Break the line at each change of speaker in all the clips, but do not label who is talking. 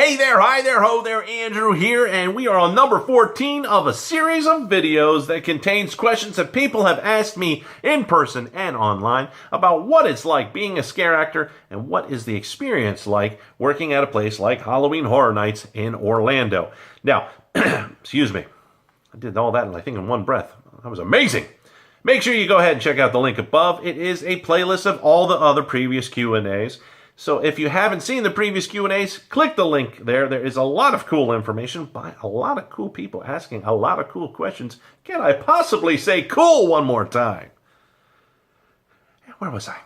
Hey there, hi there, ho there, Andrew here, and we are on number 14 of a series of videos that contains questions that people have asked me in person and online about what it's like being a scare actor and what is the experience like working at a place like Halloween Horror Nights in Orlando. Now, excuse me, I did all that, I think, in one breath. That was amazing. Make sure you go ahead and check out the link above. It is a playlist of all the other previous Q&As. So if you haven't seen the previous Q&As, click the link there. There is a lot of cool information by a lot of cool people asking a lot of cool questions. Can I possibly say cool one more time? Where was I?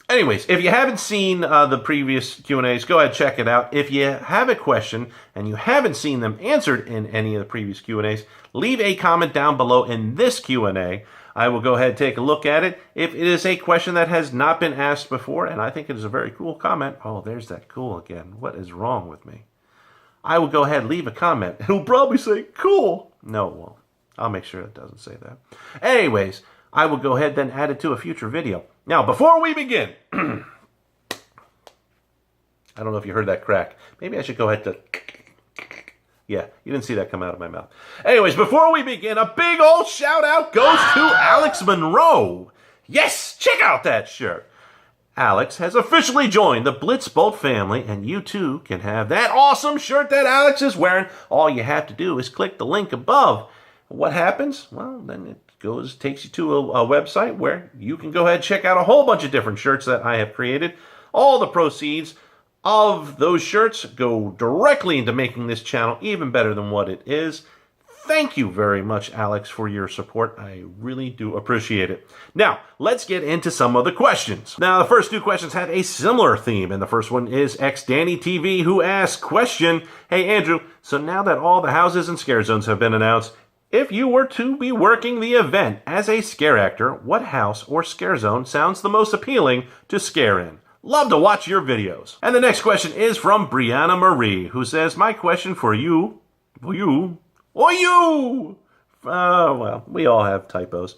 Anyways, if you haven't seen the previous Q&As, go ahead and check it out. If you have a question and you haven't seen them answered in any of the previous Q&As, leave a comment down below in this Q&A. I will go ahead and take a look at it. If it is a question that has not been asked before, and I think it is a very cool comment. Oh, there's that cool again. What is wrong with me? I will go ahead and leave a comment. It'll probably say cool. No, it won't. I'll make sure it doesn't say that. Anyways, I will go ahead and add it to a future video. Now, before we begin, I don't know if you heard that crack. Maybe I should go ahead to... Yeah, you didn't see that come out of my mouth. Anyways, before we begin, a big old shout out goes to Alex Monroe. Yes, check out that shirt. Alex has officially joined the Blitzbolt family, and you too can have that awesome shirt that Alex is wearing. All you have to do is click the link above. What happens? Well, then it takes you to a website where you can go ahead and check out a whole bunch of different shirts that I have created. All the proceeds of those shirts go directly into making this channel even better than what it is. Thank you very much, Alex, for your support. I really do appreciate it. Now, let's get into some of the questions. Now, the first two questions have a similar theme, and the first one is XDannyTV, who asks, question, hey, Andrew, so now that all the houses and scare zones have been announced, if you were to be working the event as a scare actor, what house or scare zone sounds the most appealing to scare in? Love to watch your videos. And the next question is from Brianna Marie, who says, my question for you, well, we all have typos,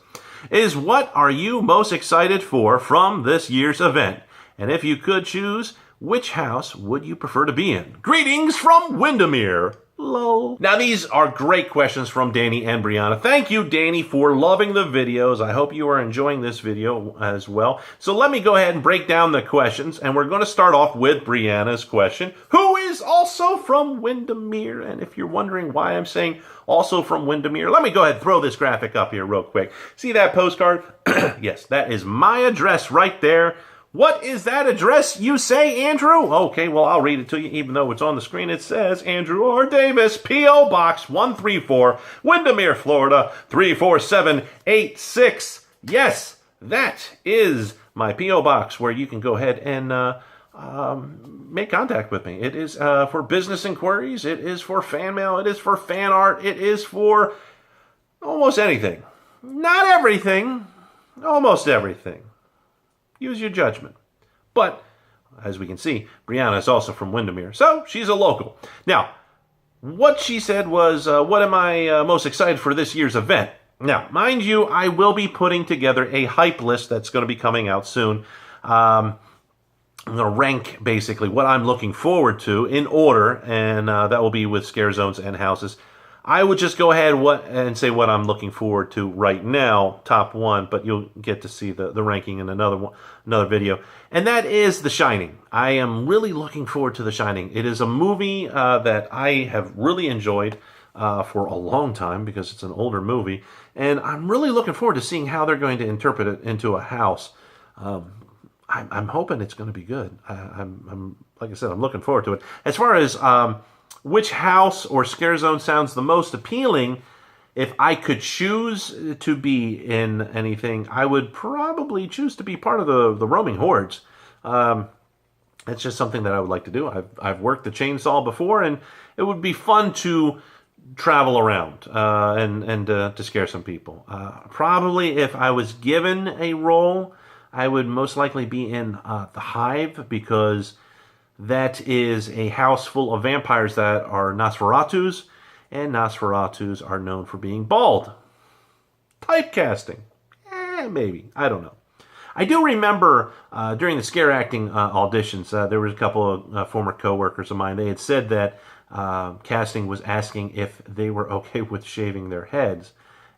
is what are you most excited for from this year's event? And if you could choose, which house would you prefer to be in? Greetings from Windermere. Lol. Now, these are great questions from Danny and Brianna. Thank you, Danny, for loving the videos. I hope you are enjoying this video as well. So let me go ahead and break down the questions, and we're going to start off with Brianna's question, who is also from Windermere. And if you're wondering why I'm saying also from Windermere, let me go ahead and throw this graphic up here real quick. See that postcard? Yes, that is my address right there. What is that address, you say, Andrew? Okay, well, I'll read it to you, even though it's on the screen. It says, Andrew R. Davis, P.O. Box 134, Windermere, Florida, 34786. Yes, that is my P.O. Box, where you can go ahead and make contact with me. It is for business inquiries. It is for fan mail. It is for fan art. It is for almost anything. Not everything. Almost everything. Use your judgment. But, as we can see, Brianna is also from Windermere, so she's a local. Now, what she said was, what am I most excited for this year's event? Now, mind you, I will be putting together a hype list that's going to be coming out soon. I'm going to rank, basically, what I'm looking forward to in order, and that will be with scare zones and houses. I would just go ahead and say what I'm looking forward to right now, top one, but you'll get to see the ranking in another video. And that is The Shining. I am really looking forward to The Shining. It is a movie that I have really enjoyed for a long time because it's an older movie. And I'm really looking forward to seeing how they're going to interpret it into a house. I'm hoping it's going to be good. Like I said, I'm looking forward to it. As far as which house or scare zone sounds the most appealing, if I could choose to be in anything, I would probably choose to be part of the roaming hordes. It's just something that I would like to do. I've worked the chainsaw before, and it would be fun to travel around and to scare some people. Probably if I was given a role, I would most likely be in the Hive, because that is a house full of vampires that are Nosferatus, and Nosferatus are known for being bald. Typecasting. Maybe. I don't know. I do remember during the scare acting auditions, there was a couple of former coworkers of mine. They had said that casting was asking if they were okay with shaving their heads.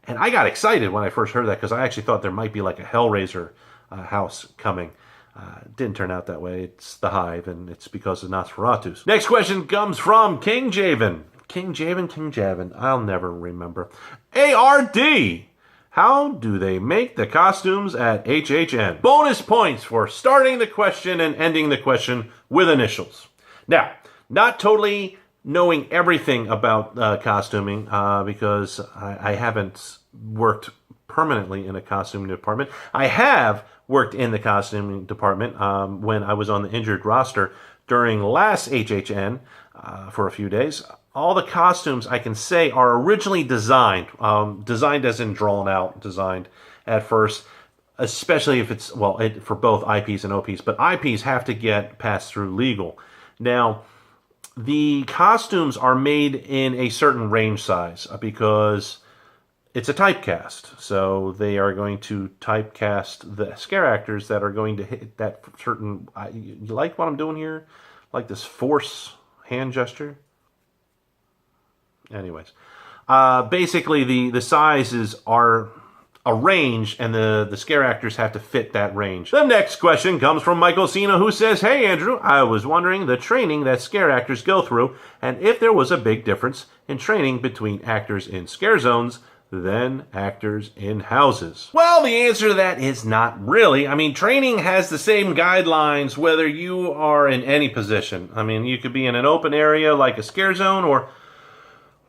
And I got excited when I first heard that because I actually thought there might be like a Hellraiser house coming. Didn't turn out that way. It's the Hive, and it's because of Nosferatus. Next question comes from King Javen. King Javen. I'll never remember. ARD. How do they make the costumes at HHN? Bonus points for starting the question and ending the question with initials. Now, not totally knowing everything about costuming because I haven't worked permanently in a costuming department. I have worked in the costuming department when I was on the injured roster during last HHN for a few days. All the costumes I can say are originally designed as in drawn out, designed at first, especially if it's, for both IPs and OPs, but IPs have to get passed through legal. Now, the costumes are made in a certain range size because it's a typecast. So they are going to typecast the scare actors that are going to hit that certain... You like what I'm doing here? Like this force hand gesture? Anyways. Basically, the sizes are a range, and the scare actors have to fit that range. The next question comes from Michael Cena, who says, "Hey Andrew, I was wondering the training that scare actors go through, and if there was a big difference in training between actors in scare zones than actors in houses." Well, the answer to that is not really. I mean, training has the same guidelines whether you are in any position. I mean, you could be in an open area like a scare zone or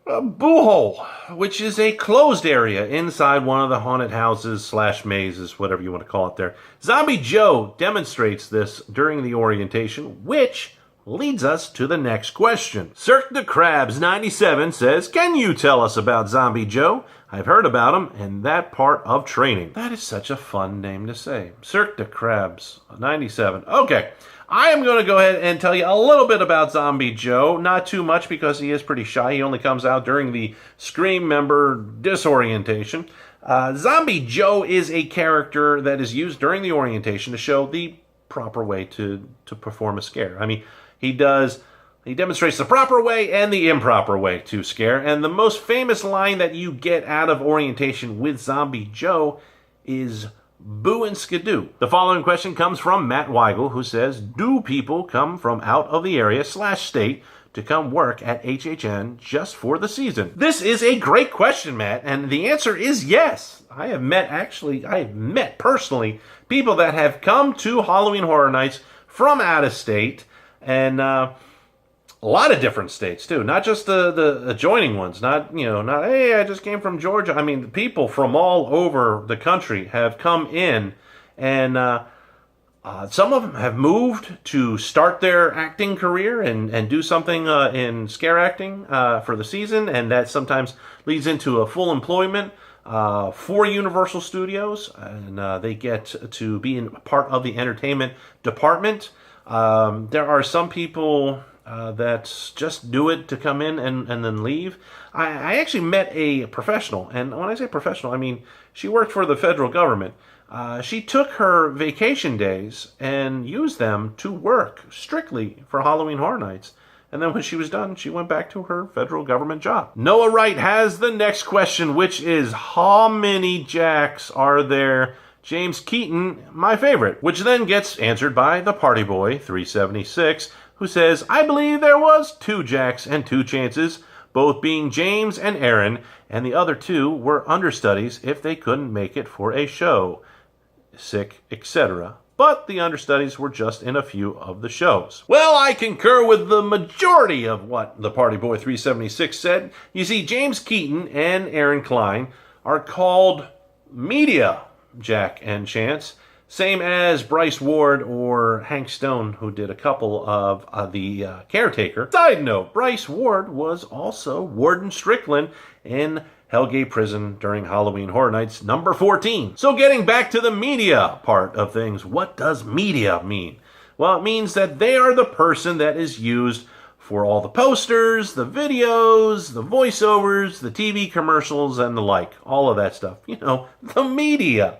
a boo hole, which is a closed area inside one of the haunted houses / mazes, whatever you want to call it there. Zombie Joe demonstrates this during the orientation, which leads us to the next question. Cirque de Crabs 97 says, "Can you tell us about Zombie Joe? I've heard about him and that part of training." That is such a fun name to say. Cirque de Crabs 97. Okay. I am going to go ahead and tell you a little bit about Zombie Joe. Not too much because he is pretty shy. He only comes out during the Scream member disorientation. Zombie Joe is a character that is used during the orientation to show the proper way to perform a scare. I mean, he demonstrates the proper way and the improper way to scare. And the most famous line that you get out of orientation with Zombie Joe is "Boo and skidoo." The following question comes from Matt Weigel, who says, "Do people come from out of the area / state to come work at HHN just for the season?" This is a great question, Matt, and the answer is yes. I have met personally people that have come to Halloween Horror Nights from out of state, and a lot of different states too, not just the adjoining ones. Not hey, I just came from Georgia. I mean, people from all over the country have come in, and some of them have moved to start their acting career and do something in scare acting for the season, and that sometimes leads into a full employment for Universal Studios, and they get to be part of the entertainment department. There are some people that just do it to come in and then leave. I actually met a professional, and when I say professional, I mean she worked for the federal government. She took her vacation days and used them to work strictly for Halloween Horror Nights. And then when she was done, she went back to her federal government job. Noah Wright has the next question, which is, how many Jacks are there? James Keaton, my favorite, which then gets answered by the Party Boy 376, who says, "I believe there was 2 Jacks and 2 chances, both being James and Aaron, and the other 2 were understudies if they couldn't make it for a show, sick, etc. But the understudies were just in a few of the shows." Well, I concur with the majority of what the Party Boy 376 said. You see, James Keaton and Aaron Klein are called media Jack and Chance, same as Bryce Ward or Hank Stone, who did a couple of the Caretaker. Side note, Bryce Ward was also Warden Strickland in Hellgate Prison during Halloween Horror Nights number 14. So getting back to the media part of things, what does media mean? Well, it means that they are the person that is used for all the posters, the videos, the voiceovers, the TV commercials, and the like. All of that stuff. You know, the media.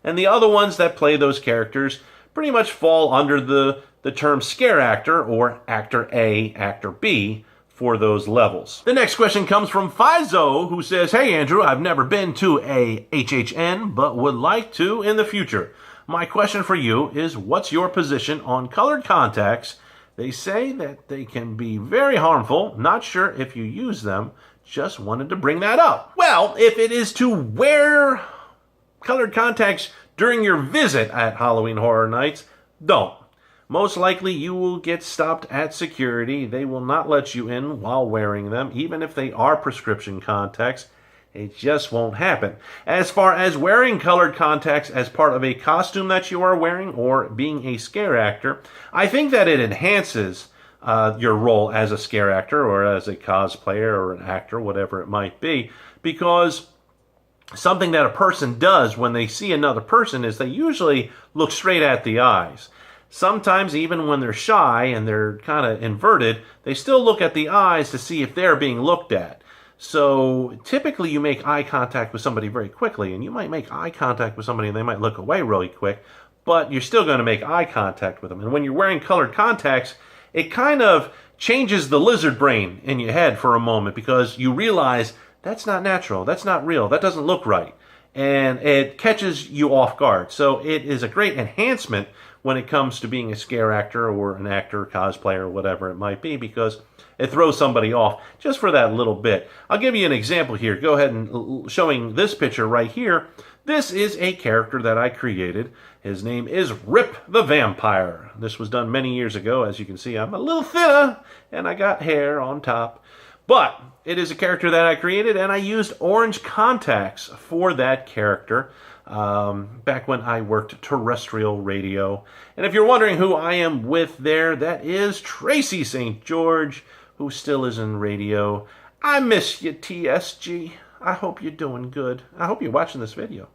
And the other ones that play those characters pretty much fall under the term scare actor or actor A, actor B for those levels. The next question comes from Fizo, who says, "Hey Andrew, I've never been to a HHN, but would like to in the future. My question for you is, what's your position on colored contacts? They say that they can be very harmful. Not sure if you use them. Just wanted to bring that up." Well, if it is to wear colored contacts during your visit at Halloween Horror Nights, don't. Most likely you will get stopped at security. They will not let you in while wearing them, even if they are prescription contacts. It just won't happen. As far as wearing colored contacts as part of a costume that you are wearing or being a scare actor, I think that it enhances your role as a scare actor or as a cosplayer or an actor, whatever it might be, because something that a person does when they see another person is they usually look straight at the eyes. Sometimes even when they're shy and they're kind of inverted, they still look at the eyes to see if they're being looked at. So typically you make eye contact with somebody very quickly, and you might make eye contact with somebody and they might look away really quick, but you're still going to make eye contact with them. And when you're wearing colored contacts, it kind of changes the lizard brain in your head for a moment, because you realize that's not natural, that's not real, that doesn't look right. And it catches you off guard. So it is a great enhancement when it comes to being a scare actor or an actor, cosplayer, whatever it might be, because it throws somebody off just for that little bit. I'll give you an example here. Go ahead and showing this picture right here. This is a character that I created. His name is Rip the Vampire. This was done many years ago. As you can see, I'm a little thinner and I got hair on top. But it is a character that I created, and I used orange contacts for that character back when I worked terrestrial radio. And if you're wondering who I am with there, that is Tracy St. George, who still is in radio. I miss you, TSG. I hope you're doing good. I hope you're watching this video,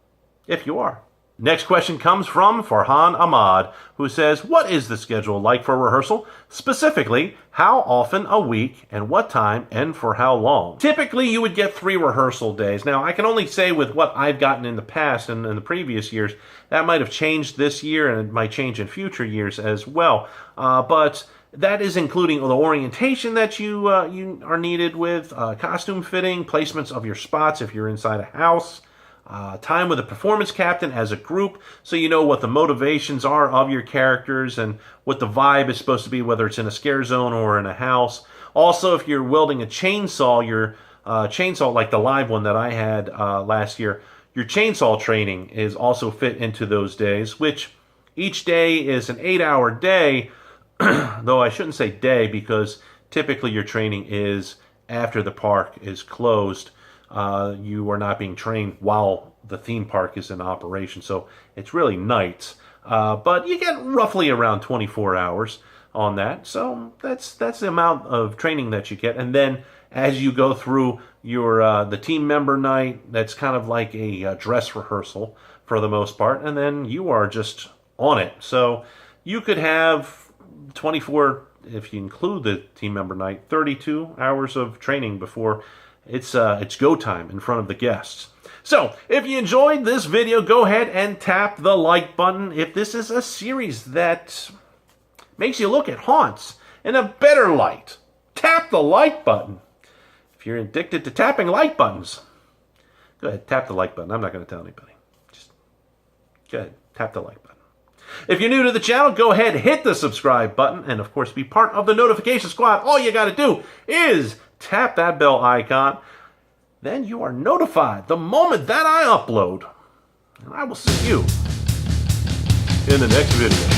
if you are. Next question comes from Farhan Ahmad, who says, "What is the schedule like for rehearsal? Specifically, how often a week, and what time, and for how long?" Typically, you would get 3 rehearsal days. Now, I can only say with what I've gotten in the past and in the previous years, that might have changed this year, and it might change in future years as well. But that is including the orientation that you are needed with, costume fitting, placements of your spots if you're inside a house, time with a performance captain as a group, so you know what the motivations are of your characters and what the vibe is supposed to be, whether it's in a scare zone or in a house. Also, if you're wielding a chainsaw, your chainsaw like the live one that I had last year, your chainsaw training is also fit into those days, which each day is an 8-hour day, though I shouldn't say day, because typically your training is after the park is closed. You are not being trained while the theme park is in operation, so it's really nights. But you get roughly around 24 hours on that, so that's the amount of training that you get. And then as you go through your the team member night, that's kind of like a dress rehearsal for the most part, and then you are just on it. So you could have 24, if you include the team member night, 32 hours of training before it's go time in front of the guests. So, if you enjoyed this video, go ahead and tap the like button. If this is a series that makes you look at haunts in a better light, tap the like button. If you're addicted to tapping like buttons, go ahead, tap the like button. I'm not going to tell anybody. Just go ahead, tap the like button. If you're new to the channel, go ahead, hit the subscribe button, and of course be part of the notification squad. All you got to do is tap that bell icon. Then you are notified the moment that I upload. And I will see you in the next video.